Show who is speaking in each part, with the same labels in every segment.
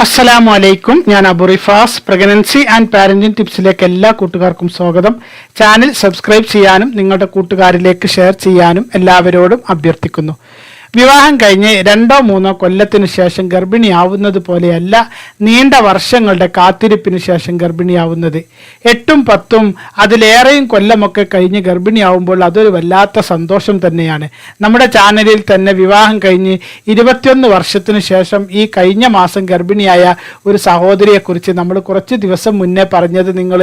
Speaker 1: അസ്സലാമു അലൈക്കും. ഞാൻ Abu Rifas. Pregnancy and parenting ടിപ്സിലേക്ക് എല്ലാ കൂട്ടുകാർക്കും സ്വാഗതം. ചാനൽ സബ്സ്ക്രൈബ് ചെയ്യാനും നിങ്ങളുടെ കൂട്ടുകാരിലേക്ക് ഷെയർ ചെയ്യാനും എല്ലാവരോടും അഭ്യർത്ഥിക്കുന്നു. വിവാഹം കഴിഞ്ഞ് 2-3 കൊല്ലത്തിനു ശേഷം ഗർഭിണിയാവുന്നത് പോലെയല്ല നീണ്ട വർഷങ്ങളുടെ കാത്തിരിപ്പിന് ശേഷം ഗർഭിണിയാവുന്നത്. 8-10 അതിലേറെയും കൊല്ലമൊക്കെ കഴിഞ്ഞ് ഗർഭിണിയാവുമ്പോൾ അതൊരു വല്ലാത്ത സന്തോഷം തന്നെയാണ്. നമ്മുടെ ചാനലിൽ തന്നെ വിവാഹം കഴിഞ്ഞ് 21 വർഷത്തിനു ശേഷം ഈ കഴിഞ്ഞ മാസം ഗർഭിണിയായ ഒരു സഹോദരിയെക്കുറിച്ച് നമ്മൾ കുറച്ച് ദിവസം മുന്നേ പറഞ്ഞത് നിങ്ങൾ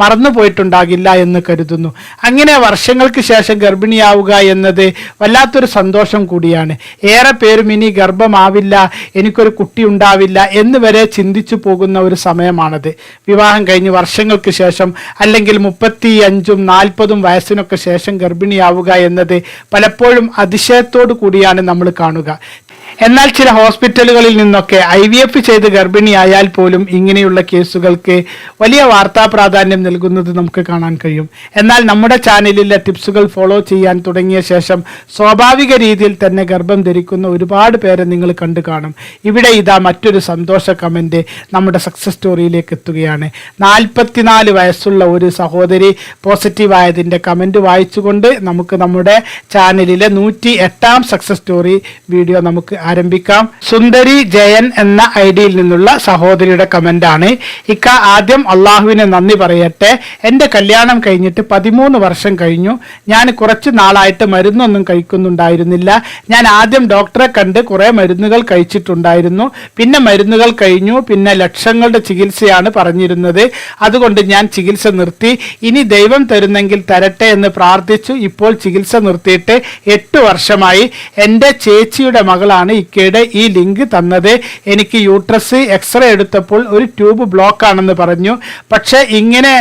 Speaker 1: മറന്നുപോയിട്ടുണ്ടാകില്ല എന്ന് കരുതുന്നു. അങ്ങനെ വർഷങ്ങൾക്ക് ശേഷം ഗർഭിണിയാവുക എന്നത് വല്ലാത്തൊരു സന്തോഷം കൂടിയാണ്. ഏറെ പേരും ഇനി ഗർഭമാവില്ല, എനിക്കൊരു കുട്ടി ഉണ്ടാവില്ല എന്ന് വരെ ചിന്തിച്ചു പോകുന്ന ഒരു സമയമാണത്. വിവാഹം കഴിഞ്ഞ് വർഷങ്ങൾക്ക് ശേഷം അല്ലെങ്കിൽ 35-40 വയസ്സിനൊക്കെ ശേഷം ഗർഭിണിയാവുക എന്നത് പലപ്പോഴും അതിശയത്തോടു കൂടിയാണ് നമ്മൾ കാണുക. എന്നാൽ ചില ഹോസ്പിറ്റലുകളിൽ നിന്നൊക്കെ IVF ചെയ്ത് ഗർഭിണിയായാൽ പോലും ഇങ്ങനെയുള്ള കേസുകൾക്ക് വലിയ വാർത്താ പ്രാധാന്യം നൽകുന്നത് നമുക്ക് കാണാൻ കഴിയും. എന്നാൽ നമ്മുടെ ചാനലിലെ ടിപ്സുകൾ ഫോളോ ചെയ്യാൻ തുടങ്ങിയ ശേഷം സ്വാഭാവിക രീതിയിൽ തന്നെ ഗർഭം ധരിക്കുന്ന ഒരുപാട് പേരെ നിങ്ങൾ കണ്ടു കാണും. ഇവിടെ ഇതാ മറ്റൊരു സന്തോഷ കമൻറ്റ് നമ്മുടെ സക്സസ് സ്റ്റോറിയിലേക്ക് എത്തുകയാണ്. 44 വയസ്സുള്ള ഒരു സഹോദരി പോസിറ്റീവായതിൻ്റെ കമൻറ്റ് വായിച്ചുകൊണ്ട് നമുക്ക് നമ്മുടെ ചാനലിലെ 108ാം സക്സസ് സ്റ്റോറി വീഡിയോ നമുക്ക് ആരംഭിക്കാം. സുന്ദരി ജയൻ എന്ന ഐഡിയിൽ നിന്നുള്ള സഹോദരിയുടെ കമന്റ് ആണ്. ഇക്ക, ആദ്യം അള്ളാഹുവിനെ നന്ദി പറയട്ടെ. എൻ്റെ കല്യാണം കഴിഞ്ഞിട്ട് 13 വർഷം കഴിഞ്ഞു. ഞാൻ കുറച്ച് നാളായിട്ട് മരുന്നൊന്നും കഴിക്കുന്നുണ്ടായിരുന്നില്ല. ഞാൻ ആദ്യം ഡോക്ടറെ കണ്ട് കുറെ മരുന്നുകൾ കഴിച്ചിട്ടുണ്ടായിരുന്നു. പിന്നെ മരുന്നുകൾ കഴിഞ്ഞു. പിന്നെ ലക്ഷങ്ങളുടെ ചികിത്സയാണ് പറഞ്ഞിരുന്നത്. അതുകൊണ്ട് ഞാൻ ചികിത്സ നിർത്തി. ഇനി ദൈവം തരുന്നെങ്കിൽ തരട്ടെ എന്ന് പ്രാർത്ഥിച്ചു. ഇപ്പോൾ ചികിത്സ നിർത്തിയിട്ട് 8 വർഷമായി. എൻ്റെ ചേച്ചിയുടെ മകളാണ് ഇക്കയുടെ ഈ ലിങ്ക് തന്നത്. എനിക്ക് യൂട്രസ് എക്സ്റേ എടുത്തപ്പോൾ ഒരു ട്യൂബ് ബ്ലോക്ക് ആണെന്ന് പറഞ്ഞു. പക്ഷെ ഇങ്ങനെ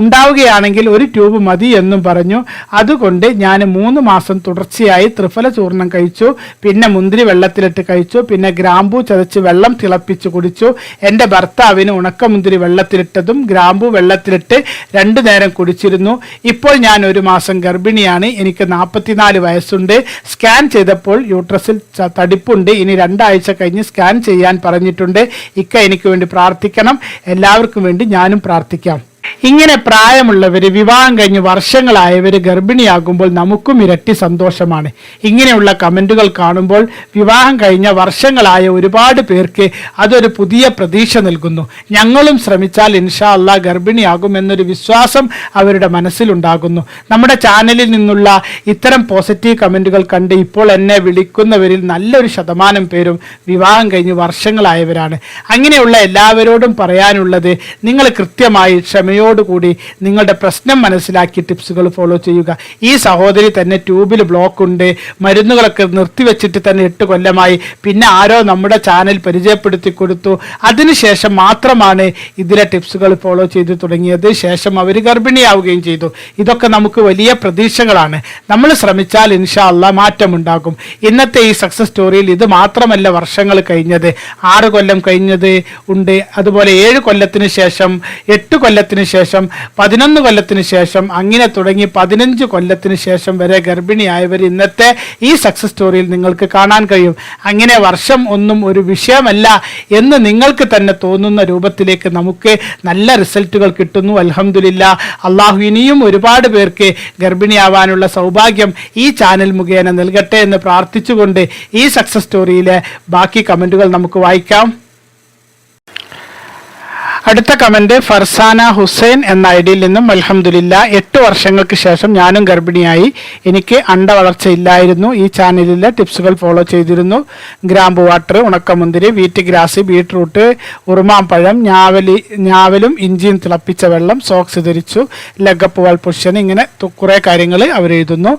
Speaker 1: ഉണ്ടാവുകയാണെങ്കിൽ ഒരു ട്യൂബ് മതി എന്നും പറഞ്ഞു. അതുകൊണ്ട് ഞാൻ 3 മാസം തുടർച്ചയായി ത്രിഫല ചൂർണം കഴിച്ചു. പിന്നെ മുന്തിരി വെള്ളത്തിലിട്ട് കഴിച്ചു. പിന്നെ ഗ്രാമ്പൂ ചതച്ച് വെള്ളം തിളപ്പിച്ച് കുടിച്ചു. എൻ്റെ ഭർത്താവിന് ഉണക്കമുന്തിരി വെള്ളത്തിലിട്ടതും ഗ്രാമ്പൂ വെള്ളത്തിലിട്ട് 2 നേരം കുടിച്ചിരുന്നു. ഇപ്പോൾ ഞാൻ 1 മാസം ഗർഭിണിയാണ്. എനിക്ക് 44 വയസ്സുണ്ട്. സ്കാൻ ചെയ്തപ്പോൾ യൂട്രസിൽ തടിപ്പുണ്ട്. ഇനി 2 ആഴ്ച കഴിഞ്ഞ് സ്കാൻ ചെയ്യാൻ പറഞ്ഞിട്ടുണ്ട്. ഇക്ക എനിക്ക് വേണ്ടി പ്രാർത്ഥിക്കണം. എല്ലാവർക്കും വേണ്ടി ഞാനും പ്രാർത്ഥിക്കാം. ഇങ്ങനെ പ്രായമുള്ളവർ, വിവാഹം കഴിഞ്ഞ് വർഷങ്ങളായവർ ഗർഭിണിയാകുമ്പോൾ നമുക്കും ഇരട്ടി സന്തോഷമാണ്. ഇങ്ങനെയുള്ള കമൻറ്റുകൾ കാണുമ്പോൾ വിവാഹം കഴിഞ്ഞ വർഷങ്ങളായ ഒരുപാട് പേർക്ക് അതൊരു പുതിയ പ്രതീക്ഷ നൽകുന്നു. ഞങ്ങളും ശ്രമിച്ചാൽ ഇൻഷാ അല്ലാഹ് ഗർഭിണിയാകുമെന്നൊരു വിശ്വാസം അവരുടെ മനസ്സിലുണ്ടാകുന്നു. നമ്മുടെ ചാനലിൽ നിന്നുള്ള ഇത്തരം പോസിറ്റീവ് കമൻറ്റുകൾ കണ്ട് ഇപ്പോൾ എന്നെ വിളിക്കുന്നവരിൽ നല്ലൊരു ശതമാനം പേരും വിവാഹം കഴിഞ്ഞ് വർഷങ്ങളായവരാണ്. അങ്ങനെയുള്ള എല്ലാവരോടും പറയാനുള്ളത്, നിങ്ങൾ കൃത്യമായി ക്ഷമയോടുകൂടി നിങ്ങളുടെ പ്രശ്നം മനസ്സിലാക്കി ടിപ്സുകൾ ഫോളോ ചെയ്യുക. ഈ സഹോദരി തന്നെ ട്യൂബിൽ ബ്ലോക്ക് ഉണ്ട്, മരുന്നുകളൊക്കെ നിർത്തിവെച്ചിട്ട് തന്നെ 8 കൊല്ലമായി. പിന്നെ ആരോ നമ്മുടെ ചാനൽ പരിചയപ്പെടുത്തി കൊടുത്തു. അതിനുശേഷം മാത്രമാണ് ഇതിലെ ടിപ്സുകൾ ഫോളോ ചെയ്തു തുടങ്ങിയത്. ശേഷം അവർ ഗർഭിണിയാവുകയും ചെയ്തു. ഇതൊക്കെ നമുക്ക് വലിയ പ്രതീക്ഷകളാണ്. നമ്മൾ ശ്രമിച്ചാൽ ഇൻഷാ അല്ലാഹ് മാറ്റമുണ്ടാകും. ഇന്നത്തെ ഈ സക്സസ് സ്റ്റോറിയിൽ ഇത് മാത്രമല്ല വർഷങ്ങൾ കഴിഞ്ഞത്, 6 കൊല്ലം കഴിഞ്ഞത് ഉണ്ട്. അതുപോലെ 7 കൊല്ലത്തിന് ശേഷം, 8 കൊല്ലത്തിന് ശേഷം, 11 കൊല്ലത്തിന് ശേഷം, അങ്ങനെ തുടങ്ങി 15 കൊല്ലത്തിന് ശേഷം വരെ ഗർഭിണിയായവർ ഇന്നത്തെ ഈ സക്സസ് സ്റ്റോറിയിൽ നിങ്ങൾക്ക് കാണാൻ കഴിയും. അങ്ങനെ വർഷം ഒന്നും ഒരു വിഷയമല്ല എന്ന് നിങ്ങൾക്ക് തന്നെ തോന്നുന്ന രൂപത്തിലേക്ക് നമുക്ക് നല്ല റിസൾട്ടുകൾ കിട്ടുന്നു. അൽഹംദുലില്ലാഹ്. അള്ളാഹു ഇനിയും ഒരുപാട് പേർക്ക് ഗർഭിണിയാവാനുള്ള സൗഭാഗ്യം ഈ ചാനൽ മുഖേന നൽകട്ടെ എന്ന് പ്രാർത്ഥിച്ചുകൊണ്ട് ഈ സക്സസ് സ്റ്റോറിയിലെ ബാക്കി കമൻറ്റുകൾ നമുക്ക് വായിക്കാം. അടുത്ത കമന്റ് ഫർസാന ഹുസൈൻ എന്ന ഐഡിയിൽ നിന്നും. അൽഹംദുലില്ലാ, 8 വർഷങ്ങൾക്ക് ശേഷം ഞാനും ഗർഭിണിയായി. എനിക്ക് അണ്ടവളർച്ച ഇല്ലായിരുന്നു. ഈ ചാനലിലെ ടിപ്സുകൾ ഫോളോ ചെയ്തിരുന്നു. ഗ്രാമ്പു വാട്ടർ, ഉണക്കമുന്തിരി, വീറ്റ് ഗ്രാസ്, ബീട്രൂട്ട്, ഉറുമാമ്പഴം, ഞാവലും ഇഞ്ചിയും തിളപ്പിച്ച വെള്ളം, സോക്സ് ധരിച്ചു, ലെഗപ്പ് വാൾ പുഷൻ, ഇങ്ങനെ കുറേ കാര്യങ്ങൾ അവർ എഴുതുന്നു.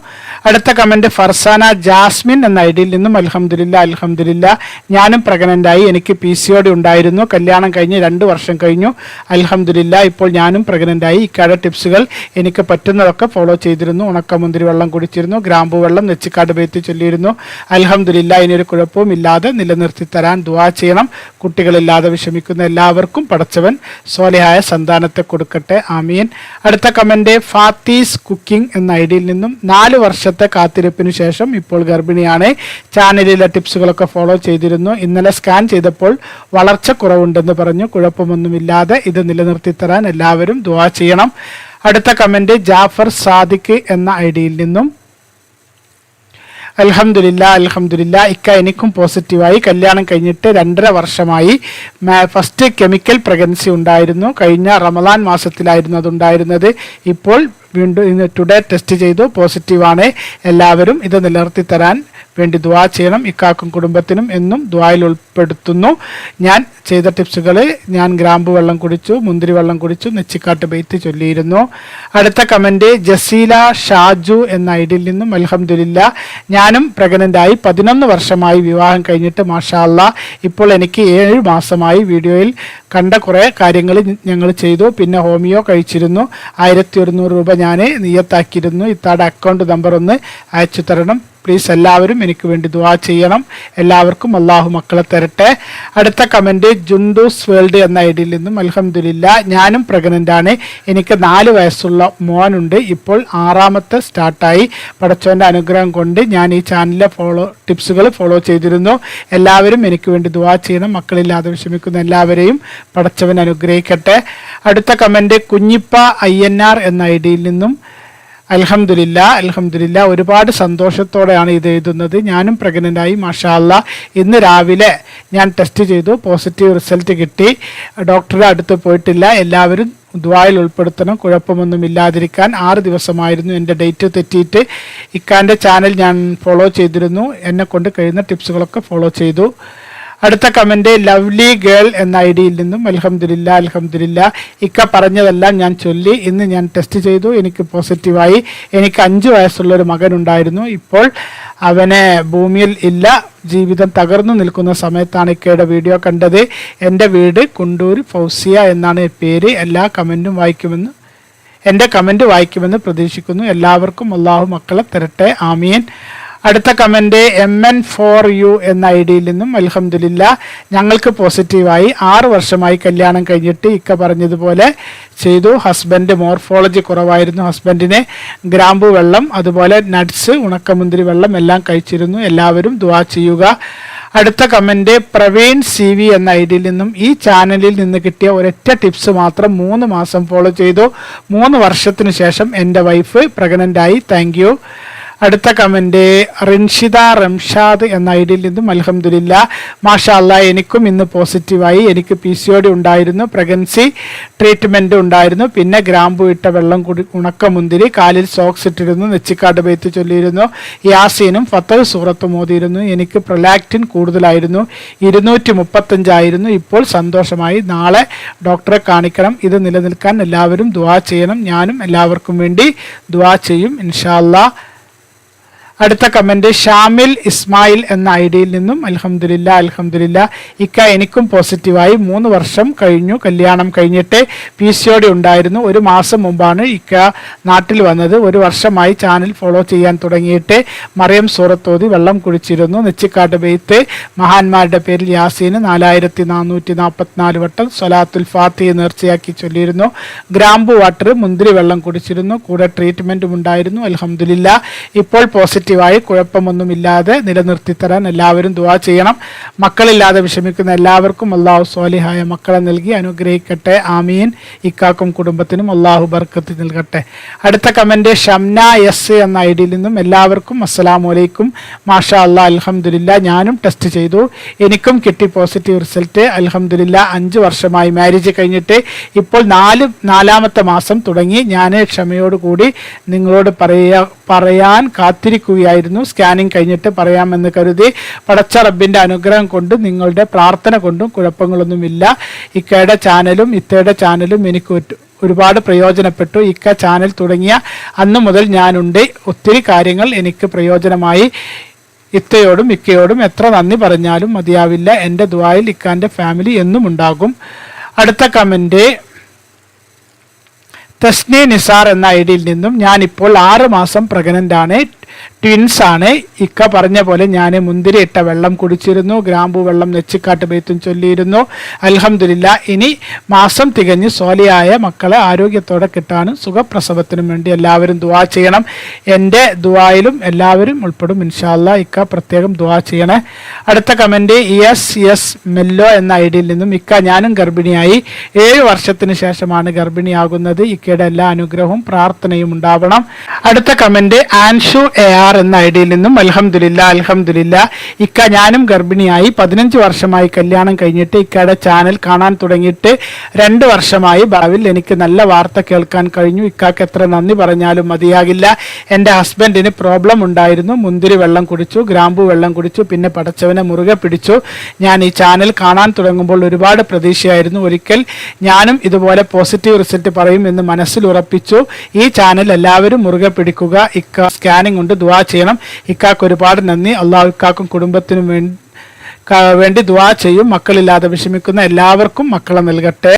Speaker 1: അടുത്ത കമന്റ് ഫർസാന ജാസ്മിൻ എന്ന ഐഡിയിൽ നിന്നും. അൽഹംദുലില്ലാ, ഞാനും പ്രഗ്നൻ്റായി. എനിക്ക് PCOD ഉണ്ടായിരുന്നു. കല്യാണം കഴിഞ്ഞ് 2 വർഷം കഴിഞ്ഞു. കഴിഞ്ഞു. അൽഹംദുലില്ലാ ഇപ്പോൾ ഞാനും പ്രഗ്നൻ്റായി. ഇക്കയുടെ ടിപ്സുകൾ എനിക്ക് പറ്റുന്നതൊക്കെ ഫോളോ ചെയ്തിരുന്നു. ഉണക്കമുന്തിരി വെള്ളം കുടിച്ചിരുന്നു, ഗ്രാമ്പു വെള്ളം, നെച്ചിക്കാട് ബേത്ത് ചൊല്ലിയിരുന്നു. അൽഹംദുലില്ലാ ഇനിയൊരു കുഴപ്പവും ഇല്ലാതെ നിലനിർത്തി തരാൻ ദുആ ചെയ്യണം. കുട്ടികളില്ലാതെ വിഷമിക്കുന്ന എല്ലാവർക്കും പടച്ചവൻ സ്വാലിഹായ സന്താനത്തെ കൊടുക്കട്ടെ, ആമീൻ. അടുത്ത കമന്റ് ഫാത്തീസ് കുക്കിംഗ് എന്ന ഐഡിയിൽ നിന്നും 4 വർഷത്തെ കാത്തിരിപ്പിന് ശേഷം ഇപ്പോൾ ഗർഭിണിയാണ്. ചാനലിലെ ടിപ്സുകളൊക്കെ ഫോളോ ചെയ്തിരുന്നു. ഇന്നലെ സ്കാൻ ചെയ്തപ്പോൾ വളർച്ച കുറവുണ്ടെന്ന് പറഞ്ഞു. കുഴപ്പമൊന്നുമില്ലാതെ ഇത് നിലനിർത്തി തരാൻ എല്ലാവരും ദുആ ചെയ്യണം. അടുത്ത കമന്റ് ജാഫർ സാദിഖ് എന്ന ഐഡിയിൽ നിന്നും അൽഹംദുലില്ലാ ഇക്ക എനിക്കും പോസിറ്റീവായി. കല്യാണം കഴിഞ്ഞിട്ട് 2.5 വർഷമായി. ഫസ്റ്റ് കെമിക്കൽ പ്രഗ്നൻസി ഉണ്ടായിരുന്നു. കഴിഞ്ഞ റമദാൻ മാസത്തിലായിരുന്നു അതുണ്ടായിരുന്നത്. ഇപ്പോൾ വീണ്ടും ഇന്ന് ടുഡേ ടെസ്റ്റ് ചെയ്തു, പോസിറ്റീവാണ്. എല്ലാവരും ഇത് നിലനിർത്തി തരാൻ വേണ്ടി ദുആ ചെയ്യണം. ഇക്കാക്കും കുടുംബത്തിനും എന്നും ദുആയിൽ ഉൾപ്പെടുത്തുന്നു. ഞാൻ ചെയ്ത ടിപ്സുകൾ ഞാൻ ഗ്രാമ്പു വെള്ളം കുടിച്ചു, മുന്തിരി വെള്ളം കുടിച്ചു, നെച്ചിക്കാട്ട് ബെയ്ത്ത് ചൊല്ലിയിരുന്നു. അടുത്ത കമന്റ് ജസീല ഷാജു എന്ന ഐഡിയിൽ നിന്നും അൽഹംദുലില്ലാ ഞാനും പ്രഗ്നൻ്റായി. 11 വർഷമായി വിവാഹം കഴിഞ്ഞിട്ട്. മാഷാ അല്ലാഹ് ഇപ്പോൾ എനിക്ക് 7 മാസമായി. വീഡിയോയിൽ കണ്ട കുറേ കാര്യങ്ങൾ ഞങ്ങൾ ചെയ്തു. പിന്നെ ഹോമിയോ കഴിച്ചിരുന്നു. 1100 രൂപ ഞാൻ നിയത്താക്കിയിരുന്നു. ഇത്താടെ അക്കൗണ്ട് നമ്പർ ഒന്ന് അയച്ചു തരണം പ്ലീസ്. എല്ലാവരും എനിക്ക് വേണ്ടി ദുആ ചെയ്യണം. എല്ലാവർക്കും അള്ളാഹു മക്കളെ തരട്ടെ. അടുത്ത കമന്റ് ജുണ്ടൂസ് വേൾഡ് എന്ന ഐഡിയിൽ നിന്നും അൽഹംദുലില്ലാ ഞാനും പ്രഗ്നൻ്റാണ്. എനിക്ക് 4 വയസ്സുള്ള മോനുണ്ട്. ഇപ്പോൾ 6ാമത്തെ സ്റ്റാർട്ടായി. പടച്ചോൻ്റെ അനുഗ്രഹം കൊണ്ട് ഞാൻ ഈ ചാനലിലെ ടിപ്സുകൾ ഫോളോ ചെയ്തിരുന്നു. എല്ലാവരും എനിക്ക് വേണ്ടി ദുആ ചെയ്യണം. മക്കളില്ലാതെ വിഷമിക്കുന്ന എല്ലാവരെയും പടച്ചവൻ അനുഗ്രഹിക്കട്ടെ. അടുത്ത കമന്റ് കുഞ്ഞിപ്പ INR എന്ന ഐഡിയിൽ നിന്നും അൽഹംദുലില്ലാ ഒരുപാട് സന്തോഷത്തോടെയാണ് ഇത് എഴുതുന്നത്. ഞാനും പ്രഗ്നൻ്റായി. മാഷാ അല്ലാഹ് ഇന്ന് രാവിലെ ഞാൻ ടെസ്റ്റ് ചെയ്തു, പോസിറ്റീവ് റിസൾട്ട് കിട്ടി. ഡോക്ടറുടെ അടുത്ത് പോയിട്ടില്ല. എല്ലാവരും ദുആയിൽ ഉൾപ്പെടുത്തണം. കുഴപ്പമൊന്നും ഇല്ലാതിരിക്കാൻ. 6 ദിവസമായിരുന്നു എൻ്റെ ഡേറ്റ് തെറ്റിയിട്ട്. ഇക്കാൻ്റെ ചാനൽ ഞാൻ ഫോളോ ചെയ്തിരുന്നു. എന്നെ കൊണ്ട് കഴിയുന്ന ടിപ്സുകളൊക്കെ ഫോളോ ചെയ്തു. അടുത്ത കമന്റ് ലവ്ലി ഗേൾ എന്ന ഐഡിയിൽ നിന്നും അൽഹംദുലില്ലാ ഇക്ക പറഞ്ഞതെല്ലാം ഞാൻ ചൊല്ലി. ഇന്ന് ഞാൻ ടെസ്റ്റ് ചെയ്തു, എനിക്ക് പോസിറ്റീവായി. എനിക്ക് 5 വയസ്സുള്ളൊരു മകനുണ്ടായിരുന്നു. ഇപ്പോൾ അവനെ ഭൂമിയിൽ ഇല്ല. ജീവിതം തകർന്നു നിൽക്കുന്ന സമയത്താണ് ഇക്കയുടെ വീഡിയോ കണ്ടത്. എൻ്റെ വീട് കുണ്ടൂർ ഫൗസിയ എന്നാണ് പേര്. എൻ്റെ കമന്റ് വായിക്കുമെന്ന് പ്രതീക്ഷിക്കുന്നു. എല്ലാവർക്കും അള്ളാഹു മക്കളെ തരട്ടെ, ആമീൻ. അടുത്ത കമന്റ് MN4U എന്ന ഐഡിയിൽ നിന്നും അൽഹംദുലില്ലാ ഞങ്ങൾക്ക് പോസിറ്റീവായി. 6 വർഷമായി കല്യാണം കഴിഞ്ഞിട്ട്. ഇക്ക പറഞ്ഞതുപോലെ ചെയ്തു. ഹസ്ബൻഡ് മോർഫോളജി കുറവായിരുന്നു. ഹസ്ബൻഡിന് ഗ്രാമ്പു വെള്ളം, അതുപോലെ നട്ട്സ്, ഉണക്കമുന്തിരി വെള്ളം എല്ലാം കഴിച്ചിരുന്നു. എല്ലാവരും ദുആ ചെയ്യുക. അടുത്ത കമന്റ് പ്രവീൺ CV എന്ന ഐഡിയിൽ നിന്നും ഈ ചാനലിൽ നിന്ന് കിട്ടിയ ഒരൊറ്റ ടിപ്സ് മാത്രം 3 മാസം ഫോളോ ചെയ്തു. 3 വർഷത്തിന് ശേഷം എൻ്റെ വൈഫ് പ്രഗ്നൻ്റായി. Thank you. അടുത്ത കമന്റ് റിൻഷിദ റംഷാദ് എന്ന ഐഡിയിൽ നിന്നും അൽഹംദുലില്ലാ മാഷാ അല്ലാഹ് എനിക്കും ഇന്ന് പോസിറ്റീവായി. എനിക്ക് PCOD ഉണ്ടായിരുന്നു. പ്രഗ്നൻസി ട്രീറ്റ്മെൻറ്റ് ഉണ്ടായിരുന്നു. പിന്നെ ഗ്രാമ്പു ഇട്ട വെള്ളം ഉണക്കമുന്തിരി, കാലിൽ സോക്സ് ഇട്ടിരുന്നു, നെച്ചിക്കാട് ബെയ്ത്ത് ചൊല്ലിയിരുന്നു, യാസീനും ഫത്തഹ് സൂറത്തും ഓതിയിരുന്നു. എനിക്ക് പ്രൊലാക്റ്റിൻ കൂടുതലായിരുന്നു. 235 ആയിരുന്നു. ഇപ്പോൾ സന്തോഷമായി. നാളെ ഡോക്ടറെ കാണിക്കണം. ഇത് നിലനിൽക്കാൻ എല്ലാവരും ദുആ ചെയ്യണം. ഞാനും എല്ലാവർക്കും വേണ്ടി ദുആ ചെയ്യും ഇൻഷാ അല്ലാഹ്. അടുത്ത കമന്റ് ഷാമിൽ ഇസ്മായിൽ എന്ന ഐഡിയിൽ നിന്നും അൽഹംദുലില്ലാ ഇക്ക എനിക്കും പോസിറ്റീവായി. 3 വർഷം കഴിഞ്ഞു കല്യാണം കഴിഞ്ഞിട്ട്. PCOD ഉണ്ടായിരുന്നു. 1 മാസം മുമ്പാണ് ഇക്ക നാട്ടിൽ വന്നത്. 1 വർഷമായി ചാനൽ ഫോളോ ചെയ്യാൻ തുടങ്ങിയിട്ട്. മറിയം സൂറത്തോതി വെള്ളം കുടിച്ചിരുന്നു. നെച്ചിക്കാട്ട് ബെയ്ത്ത്, മഹാന്മാരുടെ പേരിൽ യാസീന് 4444 വട്ടം സ്വലാത്തുൽ ഫാത്തിഹ നേർച്ചയാക്കി ചൊല്ലിയിരുന്നു. ഗ്രാമ്പു വാട്ടർ, മുന്തിരി വെള്ളം കുടിച്ചിരുന്നു. കൂടെ ട്രീറ്റ്മെൻറ്റും ഉണ്ടായിരുന്നു. അൽഹംദുലില്ലാ ഇപ്പോൾ പോസിറ്റീവായി. കുഴപ്പമൊന്നുമില്ലാതെ നിലനിർത്തി തരാൻ എല്ലാവരും ദുആ ചെയ്യണം. മക്കളില്ലാതെ വിഷമിക്കുന്ന എല്ലാവർക്കും അള്ളാഹു സ്വാലിഹായ മക്കളെ നൽകി അനുഗ്രഹിക്കട്ടെ, ആമീൻ. ഇക്കാക്കും കുടുംബത്തിനും അള്ളാഹു ബർക്കത്ത് നൽകട്ടെ. അടുത്ത കമന്റ് ഷംന S എന്ന ഐഡിയിൽ നിന്നും എല്ലാവർക്കും അസ്സലാമു അലൈക്കും. മാഷാ അല്ലാഹ് അൽഹംദുലില്ലാ ഞാനും ടെസ്റ്റ് ചെയ്തു. എനിക്കും കിട്ടി പോസിറ്റീവ് റിസൾട്ട്. അൽഹംദുലില്ലാ 5 വർഷമായി മാരേജ് കഴിഞ്ഞിട്ട്. ഇപ്പോൾ 4ാമത്തെ മാസം തുടങ്ങി. ഞാൻ ക്ഷമയോടുകൂടി നിങ്ങളോട് പറയാൻ കാത്തിരിക്കുകയായിരുന്നു. സ്കാനിങ് കഴിഞ്ഞിട്ട് പറയാമെന്ന് കരുതി. പടച്ച റബ്ബിൻ്റെ അനുഗ്രഹം കൊണ്ട് നിങ്ങളുടെ പ്രാർത്ഥന കൊണ്ടും കുഴപ്പങ്ങളൊന്നുമില്ല. ഇക്കയുടെ ചാനലും ഇത്തയുടെ ചാനലും എനിക്ക് ഒരുപാട് പ്രയോജനപ്പെട്ടു. ഇക്ക ചാനൽ തുടങ്ങിയ അന്ന് മുതൽ ഞാനുണ്ട്. ഒത്തിരി കാര്യങ്ങൾ എനിക്ക് പ്രയോജനമായി. ഇത്തയോടും ഇക്കയോടും എത്ര നന്ദി പറഞ്ഞാലും മതിയാവില്ല. എൻ്റെ ദുആയിൽ ഇക്കാൻ്റെ ഫാമിലി എന്നും ഉണ്ടാകും. അടുത്ത കമന്റ് തസ്നി നിസാർ എന്ന ഐഡിയിൽ നിന്നും, ഞാനിപ്പോൾ 6 മാസം പ്രഗ്നന്റ് ആണ്, ട്വിൻസ് ആണ്. ഇക്ക പറഞ്ഞ പോലെ ഞാൻ മുന്തിരി ഇട്ട വെള്ളം കുടിച്ചിരുന്നു, ഗ്രാമ്പു വെള്ളം നെച്ചിക്കാട്ട് ബെയ്ത്തും ചൊല്ലിയിരുന്നു. അൽഹംദുലില്ലാ, ഇനി മാസം തികഞ്ഞ് സോലിയായ മക്കളെ ആരോഗ്യത്തോടെ കിട്ടാനും സുഖപ്രസവത്തിനും വേണ്ടി എല്ലാവരും ദുആ ചെയ്യണം. എൻ്റെ ദുആയിലും എല്ലാവരും ഉൾപ്പെടും ഇൻഷാ അല്ലാഹ്. ഇക്ക പ്രത്യേകം ദുആ ചെയ്യണേ. അടുത്ത കമന്റ് എസ് മെല്ലോ എന്ന ഐഡിയിൽ നിന്നും, ഇക്ക ഞാനും ഗർഭിണിയായി, 7 വർഷത്തിന് ശേഷമാണ് ഗർഭിണിയാകുന്നത്. ഇക്കയുടെ എല്ലാ അനുഗ്രഹവും പ്രാർത്ഥനയും ഉണ്ടാവണം. അടുത്ത കമന്റ് ആൻഷു AR എന്ന ഐഡിയിൽ നിന്നും, അൽഹംദുലില്ലാ ഇക്ക ഞാനും ഗർഭിണിയായി, 15 വർഷമായി കല്യാണം കഴിഞ്ഞിട്ട്. ഇക്കയുടെ ചാനൽ കാണാൻ തുടങ്ങിയിട്ട് 2 വർഷമായി. ഭാവിയിൽ എനിക്ക് നല്ല വാർത്ത കേൾക്കാൻ കഴിഞ്ഞു. ഇക്കാക്ക് എത്ര നന്ദി പറഞ്ഞാലും മതിയാകില്ല. എൻ്റെ ഹസ്ബൻഡിന് പ്രോബ്ലം ഉണ്ടായിരുന്നു. മുന്തിരി വെള്ളം കുടിച്ചു, ഗ്രാമ്പു വെള്ളം കുടിച്ചു, പിന്നെ പടച്ചവനെ മുറുകെ പിടിച്ചു. ഞാൻ ഈ ചാനൽ കാണാൻ തുടങ്ങുമ്പോൾ ഒരുപാട് പ്രതീക്ഷയായിരുന്നു. ഒരിക്കൽ ഞാനും ഇതുപോലെ പോസിറ്റീവ് റിസൾട്ട് പറയും എന്ന് മനസ്സിൽ ഉറപ്പിച്ചു. ഈ ചാനൽ എല്ലാവരും മുറുകെ പിടിക്കുക. ഇക്ക സ്കാനിംഗ് കൊണ്ട് ദുആ ചെയ്യണം. ഇക്കാക്ക് ഒരുപാട് നന്ദി. അള്ളാഹു ഇക്കാക്കും കുടുംബത്തിനും വേണ്ടി ദുആ ചെയ്യും. മക്കളില്ലാതെ വിഷമിക്കുന്ന എല്ലാവർക്കും മക്കളെ നൽകട്ടെ.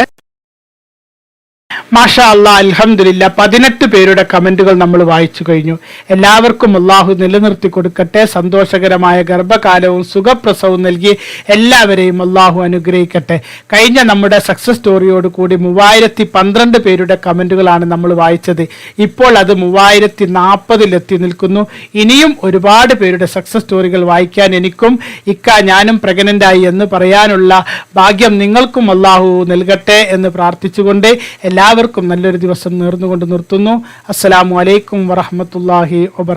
Speaker 1: മാഷാ അല്ലാഹ്, അൽഹംദുലില്ലാ, 18 പേരുടെ കമന്റുകൾ നമ്മൾ വായിച്ചു കഴിഞ്ഞു. എല്ലാവർക്കും അള്ളാഹു നിലനിർത്തി കൊടുക്കട്ടെ. സന്തോഷകരമായ ഗർഭകാലവും സുഖപ്രസവവും നൽകി എല്ലാവരെയും അള്ളാഹു അനുഗ്രഹിക്കട്ടെ. കഴിഞ്ഞ നമ്മുടെ സക്സസ് സ്റ്റോറിയോട് കൂടി 3012 പേരുടെ കമന്റുകളാണ് നമ്മൾ വായിച്ചത്. ഇപ്പോൾ അത് 3040 നിൽക്കുന്നു. ഇനിയും ഒരുപാട് പേരുടെ സക്സസ് സ്റ്റോറികൾ വായിക്കാൻ എനിക്കും ഇക്ക ഞാനും പ്രഗ്നന്റായി എന്ന് പറയാനുള്ള ഭാഗ്യം നിങ്ങൾക്കും അള്ളാഹു നൽകട്ടെ എന്ന് പ്രാർത്ഥിച്ചുകൊണ്ട് എല്ലാവർക്കും നല്ലൊരു ദിവസം നേർന്നുകൊണ്ട് നിർത്തുന്നു. അസ്സലാമു അലൈക്കും വറഹ്മത്തുള്ളാഹി വബറകാതുഹു.